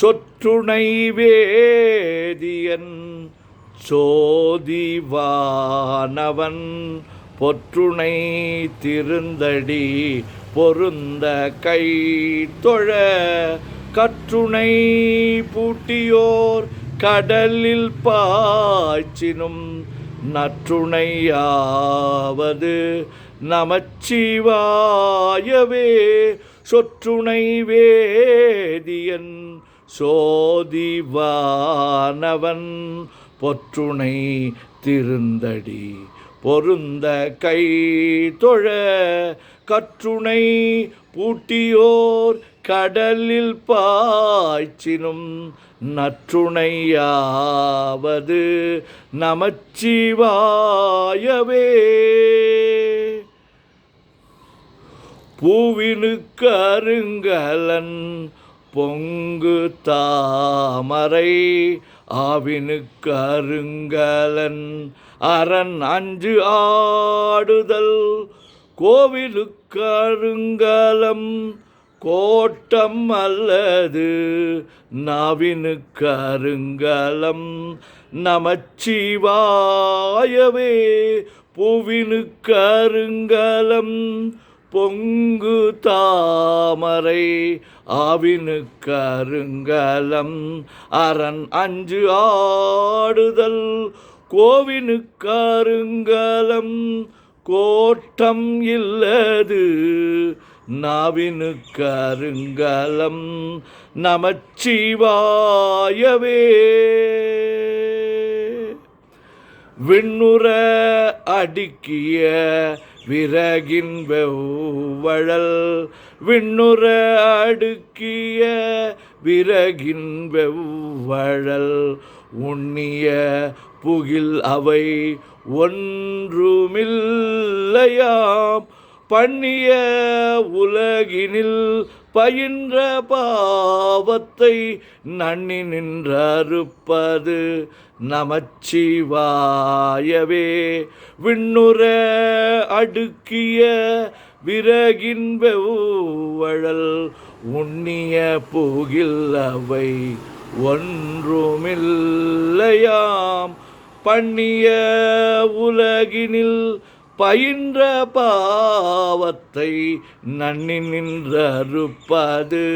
சொற்றுணை வேதியன் சோதிவானவன் பொற்றுணை திருந்தடி பொருந்த கை தொழ கற்றுணை பூட்டியோர் கடலில் பாய்ச்சினும் நற்றுணையாவது நமச்சிவாயவே. சொற்றுணை வேதியன் சோதிவானவன் பொற்றுணை திருந்தடி பொருந்த கை தொழ கற்றுணை பூட்டியோர் கடலில் பாய்ச்சினும் நற்றுணையாவது நமச்சிவாயவே. பூவினுக்கு அருங்கலன் பொங்கு தாமரை ஆவினுக்கு அருங்கலன் அரண் அஞ்சு ஆடுதல் கோவிலுக்கு அருங்கலம் கோட்டம் அல்லது நாவினுக்கு அருங்கலம் நமச்சிவாயவே. பூவினுக்கு அருங்கலம் பொங்கு தாமரை ஆவினுக்கு அருங்கலம் அரண் அஞ்சு ஆடுதல் கோவினுக்கு அருங்கலம் கோட்டம் இல்லது நாவினுக்கு அருங்கலம் நமச்சிவாயவே. விண்ணுற அடுக்கிய விறகின் வெவ்வழல் விண்ணுற அடுக்கிய விறகின் வெவ்வழல் உண்ணிய புகில் அவை ஒன்றுமில்லையாம் பண்ணிய உலகினில் பயின்ற பாவத்தை நன்னி நின்றறுப்பது நமச்சிவாயவே. விண்ணுற அடுக்கிய விறகின் வெவ்வழல் உண்ணிய புகில் அவை ஒன்றுமில்லையாம் பண்ணிய உலகினில் பயின்ற பாவத்தை நன்னி நின்றறுப்பது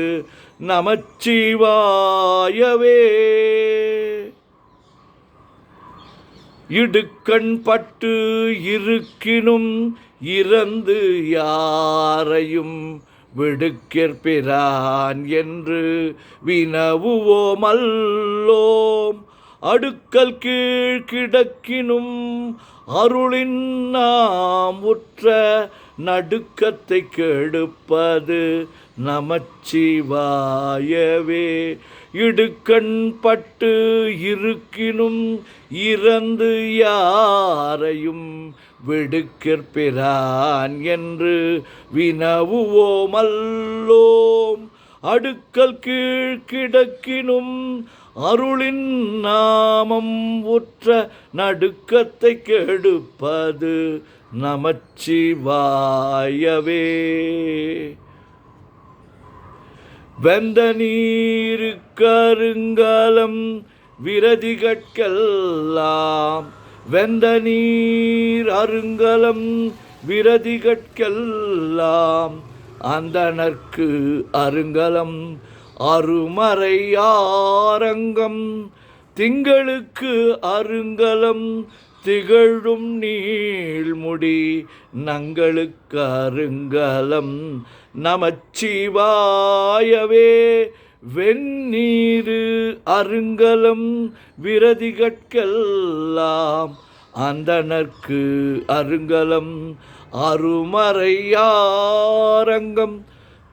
நமச்சிவாயவே. இடுக்கண் பட்டு இருக்கினும் இறந்து யாரையும் விடுக்கிற்பிரான் என்று வினவுவோமல்லோம். அடுக்கல் கீழ் கிடக்கினும் அருளின் நாம் உற்ற நடுக்கத்தை கெடுப்பது நமச்சிவாயவே. இடுக்கண் பட்டு இருக்கினும் இறந்து யாரையும் விடுக்கிற்பிரான் என்று வினவுவோமல்லோம். அடுக்கல் கீழ் கிடக்கினும் அருளின் நாமம் உற்ற நடுக்கத்தை கெடுப்பது நமச்சிவாயவே. வெந்த நீருக்கு அருங்கலம் விரதிகட்கெல்லாம் வெந்த நீர் அருங்கலம் விரதிகட்கெல்லாம் அந்தணர்க்கு அருங்கலம் அருமறையாரங்கம் திங்களுக்கு அருங்கலம் திகழும் நீள்முடி நங்களுக்கு அருங்கலம் நமச்சிவாயவே. வெந்நீரு அருங்கலம் விரதிகட்கெல்லாம் அந்தணர்க்கு அருங்கலம் அருமறையாரங்கம்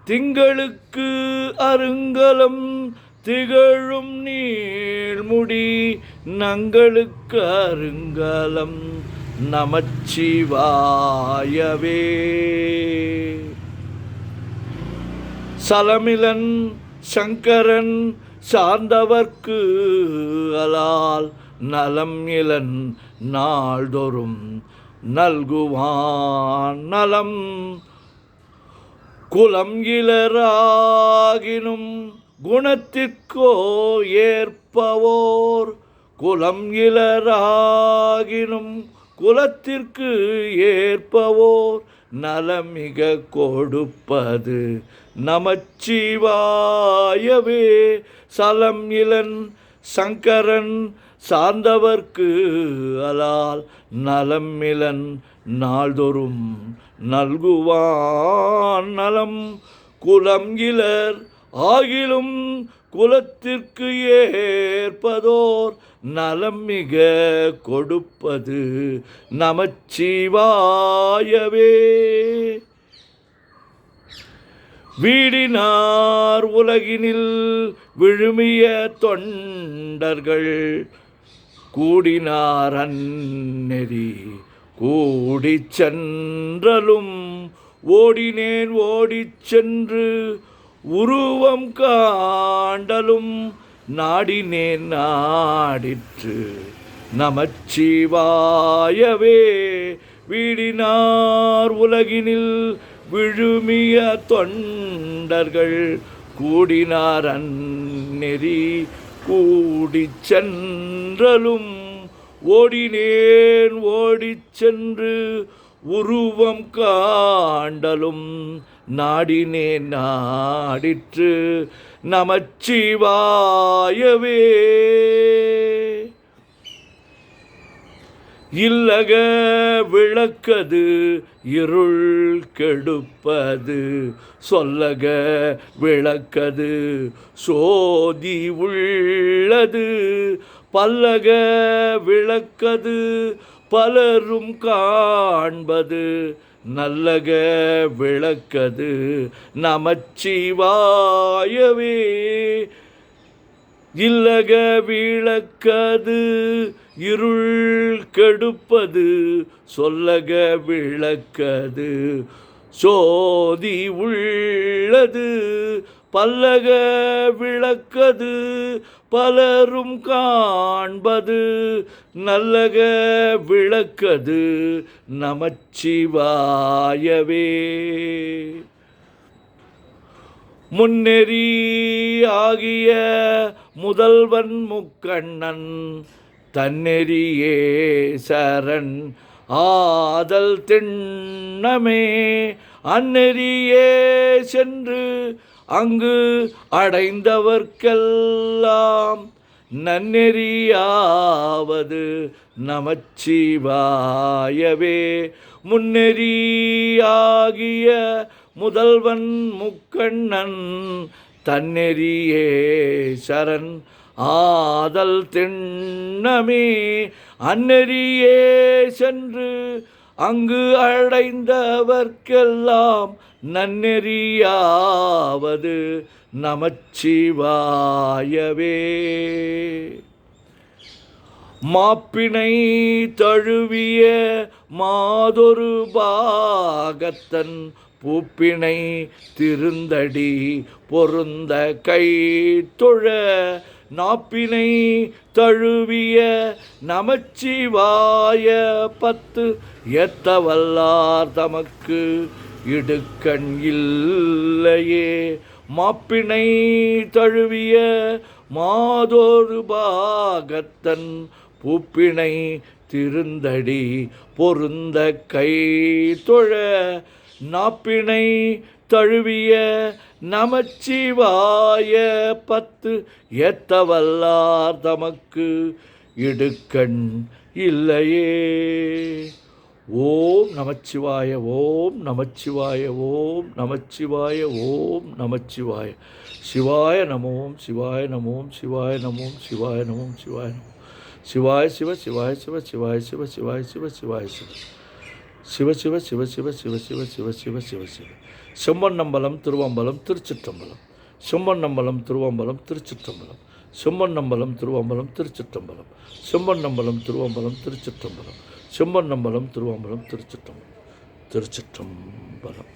திங்களுக்கு அருங்கலம் திகழும் நீள்முடி நங்களுக்கு அருங்கலம் நமச்சிவாயவே. சலமிலன் சங்கரன் சார்ந்தவர்க்கு அலால் நலம் இலன் நாள்தோறும் நல்குவான் நலம் குலம் இலராகினும் குணத்திற்கோ ஏற்பவோர் குலம் இலராகினும் குலத்திற்கு ஏற்பவோர் நலமிக கொடுப்பது நமச்சிவாயவே. சலம் இலன் சங்கரன் சார்ந்தவர்க்கு அலால் நலம் இலன் நாள்தோறும் நல்குவான் நலம். குலம் இலர் ஆகிலும் குலத்திற்கு ஏற்பதோர் நலம் மிக கொடுப்பது நமச்சிவாயவே. வீடினார் உலகினில் விழுமிய தொண்டர்கள் கூடினார் அந்நெறி கூடிச் சென்றலும் ஓடினேன் ஓடிச் சென்று உருவம் காண்டலும் நாடினேன் நாடிற்று நமச்சிவாயவே. வீடினார் உலகினில் விழுமிய தொண்டர்கள் கூடினார் அந்நெறி கூடிச் சென்றலும் ஓடினேன் ஓடிச் சென்று உருவம் காண்டலும் நாடினேன் நாடிற்று நமச்சிவாயவே. இல்லக விளக்கது இருள் கெடுப்பது சொல்லக விளக்கது சோதி உள்ளது பல்லக விளக்கது பலரும் காண்பது நல்லக விளக்கது நமச்சிவாயவே. இல்லக விளக்கது இருள் கெடுப்பது சொல்லக விளக்கது சோதி உள்ளது பல்லக விளக்கது பலரும் காண்பது நல்லக விளக்கது நமச்சிவாயவே. முன்னெறி ஆகிய முதல்வன் முக்கண்ணன் தன்னெறியே சரண் ஆதல் திண்ணமே அந்நெறியே சென்று அங்கு அடைந்தவர்க்கெல்லாம் நன்னெறியாவது நமச்சிவாயவே. முன்னெறியாகிய முதல்வன் முக்கண்ணன் தன்னெறியே சரண் ஆதல் திண்ணமே அந்நெறியே சென்று அங்கு அடைந்தவர்க்கெல்லாம் நன்னெறியாவது நமச்சிவாயவே. மாப்பிணை தழுவிய மாதொரு பாகத்தன் பூப்பிணை திருந்தடி பொருந்த கை தொழ நாப்பினை தழுவிய நமச்சிவாய பத்து ஏத்தவல்லார் தமக்கு இடுக்கண் இல்லையே. மாப்பிணை தழுவிய மாதொரு பாகத்தன் பூப்பிணை திருந்தடி பொருந்த கை தொழ நாப்பிணை தழுவிய நமச்சிவாய பத்து ஏத்தவல்லார் தமக்கு இடுக்கண் இல்லையே. ஓம் நமச்சிவாய ஓம் நமச்சிவாய ஓம் நமச்சிவாய ஓம் நமச்சிவாய. சிவாய நமோம் சிவாய நமோம் சிவாய நமோம் சிவாய நமோம் சிவாய நமோம் சிவாய சிவ சிவாய சிவ சிவாய சிவ சிவாய சிவ சிவாய சிவ சிவ சிவ சிவ சிவ சிவ சிவ சிவ சிவ சிவ சிவ. செம்பொன்னம்பலம் திருவம்பலம் திருச்சிற்றம்பலம். செம்பொன்னம்பலம் திருவம்பலம் திருச்சிற்றம்பலம். செம்பொன்னம்பலம் திருவம்பலம் திருச்சிற்றம்பலம். செம்பொன்னம்பலம் திருவம்பலம் திருச்சிற்றம்பலம். செம்பொன்னம்பலம் திருவம்பலம் திருச்சிற்றம்பலம். திருச்சிற்றம்பலம்.